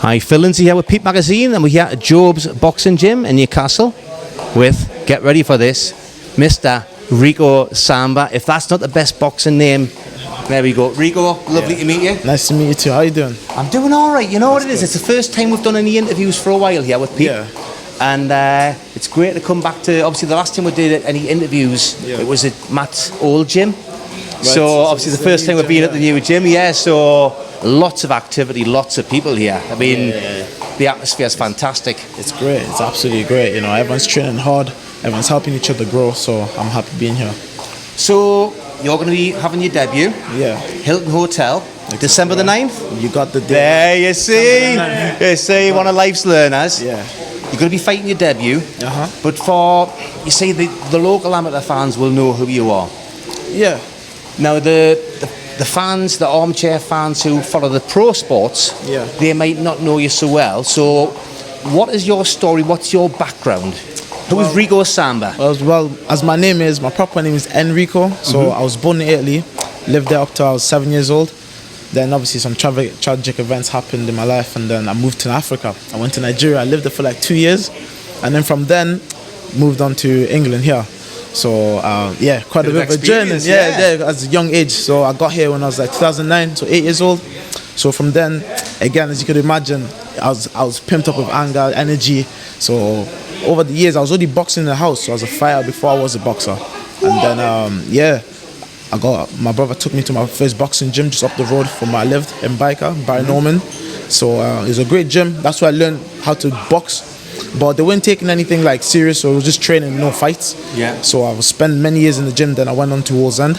Hi, Phil Lindsay here with peep-Magazine, and we're here at Jobes Boxing Gym in Newcastle with, get ready for this, Mr. Rico Samba. If that's not the best boxing name, there we go. Rico, lovely to meet you. Nice to meet you too. How you doing? I'm doing all right. You know what it is? It's the first time we've done any interviews for a while here with Peep. Yeah. And it's great to come back to, obviously the last time we did any interviews, it was at Matt's old gym. Right. So obviously the first time we've been at the new gym, so lots of activity, lots of people here. I mean, the atmosphere is fantastic. It's great. It's absolutely great. You know, everyone's training hard, everyone's helping each other grow, so I'm happy being here. So you're going to be having your debut. Yeah. Hilton Hotel, exactly. December the 9th. You got the date. There you see. You see, one of life's learners. Yeah. You're going to be fighting your debut. But for, you see, the local amateur fans will know who you are. Yeah. Now the fans, the armchair fans who follow the pro sports, they might not know you so well. So what is your story? What's your background? Who is Rico Samba? Well, as my name is, my proper name is Enrico. So I was born in Italy, lived there up till I was 7 years old. Then obviously some tragic events happened in my life, and then I moved to Africa. I went to Nigeria, I lived there for like 2 years, and then from then moved on to England here. So yeah, quite a bit of a journey. Yeah, as a young age. So I got here when I was like 2009, so 8 years old. So from then, again, as you could imagine, I was pimped up with anger, energy. So over the years, I was already boxing in the house. So I was a fighter before I was a boxer. And then yeah, my brother took me to my first boxing gym just up the road from where I lived, embark, Barry Norman. So it was a great gym. That's where I learned how to box. But they weren't taking anything like serious, so it was just training, no fights. Yeah. So I was spent many years in the gym. Then I went on to Wall's End,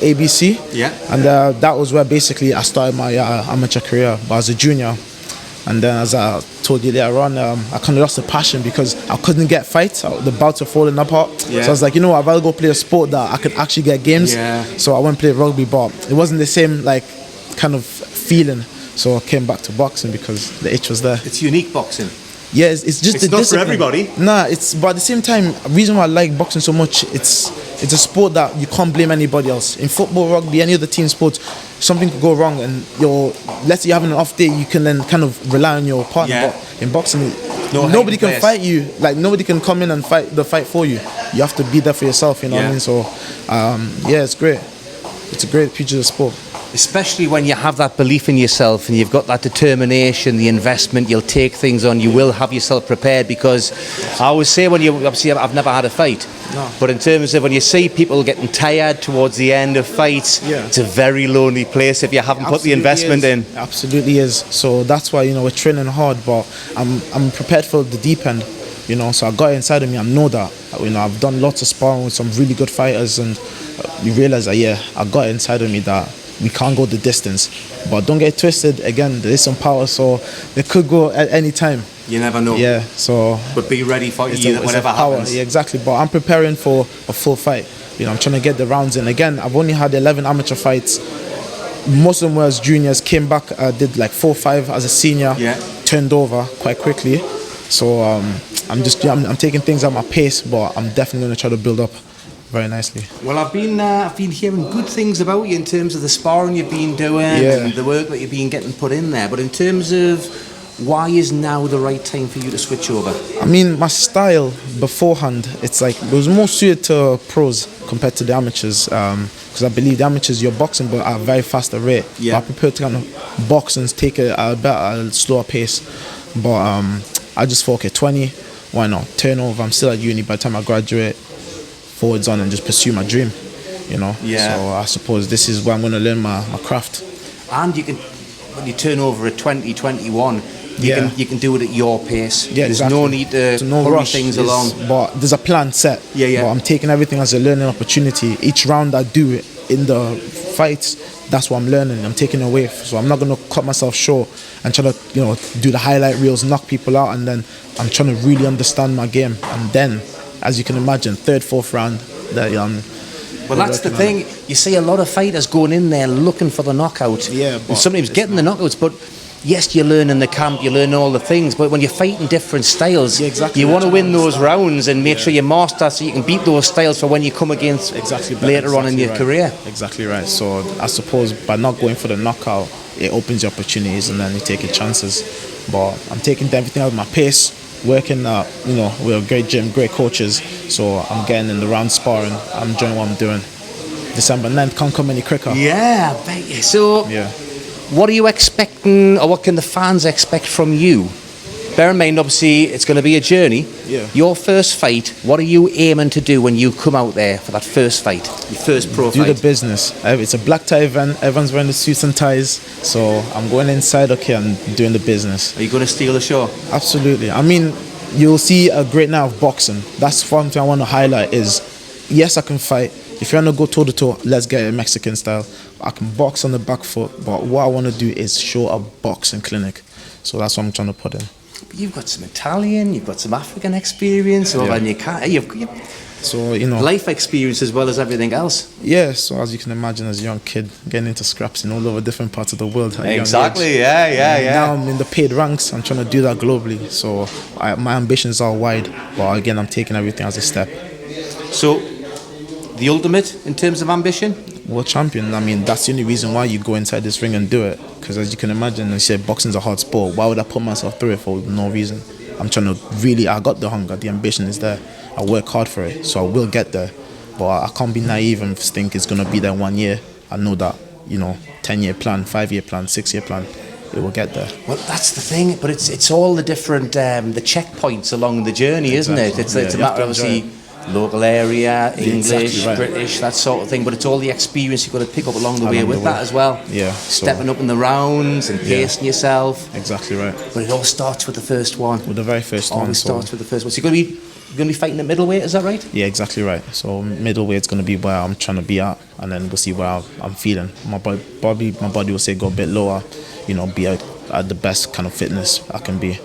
ABC. Yeah. And that was where basically I started my amateur career. But as a junior, and then as I told you later on, I kind of lost the passion because I couldn't get fights. The bouts were falling apart. Yeah. So I was like, you know what, I'd rather go play a sport that I could actually get games. Yeah. So I went and played rugby, but it wasn't the same like kind of feeling. So I came back to boxing because the itch was there. It's unique boxing. Yeah, it's just it's not discipline. For everybody. Nah, but at the same time, the reason why I like boxing so much, it's a sport that you can't blame anybody else. In football, rugby, any other team sports, something could go wrong, and let's say you're having an off day, you can then kind of rely on your partner. Yeah. But in boxing, nobody can fight you. Like nobody can come in and fight the fight for you. You have to be there for yourself. You know what I mean? So yeah, it's great. It's a great future of sport. Especially when you have that belief in yourself and you've got that determination, the investment, you'll take things on, you will have yourself prepared, because I always say when you, obviously I've never had a fight, but in terms of when you see people getting tired towards the end of fights, it's a very lonely place if you haven't put the investment in. Absolutely is. So that's why, we're training hard, but I'm prepared for the deep end, so I got it inside of me. I know that, I've done lots of sparring with some really good fighters, and you realize that, I got it inside of me that we can't go the distance. But don't get twisted, again, there is some power, so they could go at any time. You never know. Yeah, so... But be ready for whatever happens. Yeah, exactly, but I'm preparing for a full fight. I'm trying to get the rounds in. Again, I've only had 11 amateur fights. Most of them were as juniors, came back, did like 4 or 5 as a senior, turned over quite quickly. So I'm taking things at my pace, but I'm definitely going to try to build up very nicely. Well, I've been hearing good things about you in terms of the sparring you've been doing and the work that you've been getting put in there. But in terms of why is now the right time for you to switch over? I mean, my style beforehand, it's like it was more suited to pros compared to the amateurs, because I believe the amateurs you're boxing but at a very faster rate. Yeah. But I prefer to kind of box and take a slower pace. But I just thought, okay, 20, why not? Turn over. I'm still at uni by the time I graduate. Forwards on and just pursue my dream, Yeah. So I suppose this is where I'm going to learn my craft. And you can, when you turn over at 20, 21, you can do it at your pace. Yeah, there's no need to hurry things along. But there's a plan set. Yeah. But I'm taking everything as a learning opportunity. Each round I do in the fights, that's what I'm learning. I'm taking away. So I'm not going to cut myself short and try to, do the highlight reels, knock people out, and then I'm trying to really understand my game. And then, as you can imagine, 3rd, 4th round, well, that's the thing. You see a lot of fighters going in there looking for the knockout. Yeah, and sometimes getting the knockouts, but yes, you learn in the camp, you learn all the things, but when you're fighting different styles, exactly. you want to win those rounds and make sure you master so you can beat those styles for when you come against later on in your career. Exactly right. So I suppose by not going for the knockout, it opens your opportunities and then you take your chances. But I'm taking everything out of my pace, working with a great gym, great coaches. So I'm getting in the round sparring. I'm enjoying what I'm doing. December 9th can't come any quicker. Yeah, I bet you. So what are you expecting, or what can the fans expect from you? Bear in mind, obviously, it's going to be a journey. Yeah. Your first fight, what are you aiming to do when you come out there for that first fight, your first pro fight? Do the business. It's a black tie event. Everyone's wearing the suits and ties. So I'm going inside, and doing the business. Are you going to steal the show? Absolutely. I mean, you'll see a great night of boxing. That's one thing I want to highlight is, yes, I can fight. If you want to go toe-to-toe, let's get it Mexican style. I can box on the back foot, but what I want to do is show a boxing clinic. So that's what I'm trying to put in. But you've got some Italian, you've got some African experience, and you've so, life experience as well as everything else. Yeah, so as you can imagine, as a young kid, getting into scraps in all over different parts of the world. Exactly, yeah. Now I'm in the paid ranks. I'm trying to do that globally. So my ambitions are wide, but again, I'm taking everything as a step. So, the ultimate in terms of ambition? World champion. I mean, that's the only reason why you go inside this ring and do it. Because as you can imagine, I said boxing's a hard sport. Why would I put myself through it for no reason? I'm trying to I got the hunger, the ambition is there. I work hard for it, so I will get there. But I can't be naive and think it's going to be there 1 year. I know that, 10-year plan, 5-year plan, 6-year plan, it will get there. Well, that's the thing, but it's all the different the checkpoints along the journey, isn't it? It's a matter of obviously local area, English, British, that sort of thing, but it's all the experience you've got to pick up along the way with that as well. Yeah. Stepping up in the rounds and pacing yourself. Exactly right. But it all starts with the first one. With the very first one. Always starts with the first one. So you're going to be fighting at middleweight, is that right? Yeah, exactly right. So middleweight's going to be where I'm trying to be at, and then we'll see where I'm feeling. My body will say go a bit lower, be at the best kind of fitness I can be.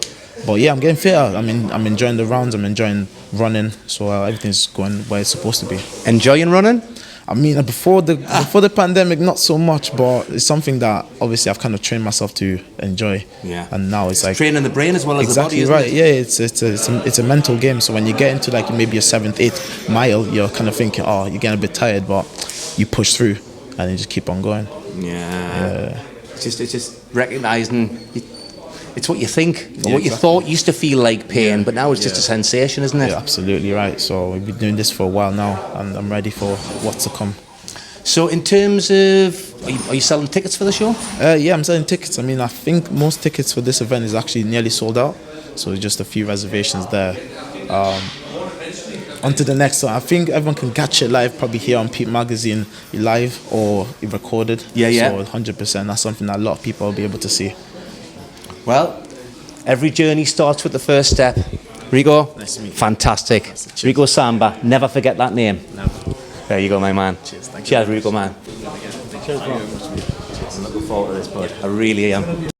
But yeah, I'm getting fitter. I'm enjoying the rounds. I'm enjoying running. So everything's going where it's supposed to be. Enjoying running? I mean, before the pandemic, not so much, but it's something that obviously I've kind of trained myself to enjoy. Yeah. And now it's like training the brain as well as the body. Exactly right. Yeah, it's a mental game. So when you get into like maybe your 7th, 8th mile, you're kind of thinking, oh, you're getting a bit tired, but you push through and you just keep on going. Yeah. It's just recognizing. It's what you think, or what you thought used to feel like pain, but now it's just a sensation, isn't it? Yeah, absolutely right. So we've been doing this for a while now, and I'm ready for what's to come. So in terms of, are you selling tickets for the show? Yeah, I'm selling tickets. I mean, I think most tickets for this event is actually nearly sold out. So just a few reservations there. On to the next one. I think everyone can catch it live, probably here on peep-Magazine, live or recorded. Yeah. So 100%, that's something that a lot of people will be able to see. Well, every journey starts with the first step. Rico, nice to meet you. Fantastic. Cheers. Rico Samba, never forget that name. Never. There you go, my man. Cheers, Cheers, Rico, man. Cheers, bro. I'm looking forward to this, bud. I really am.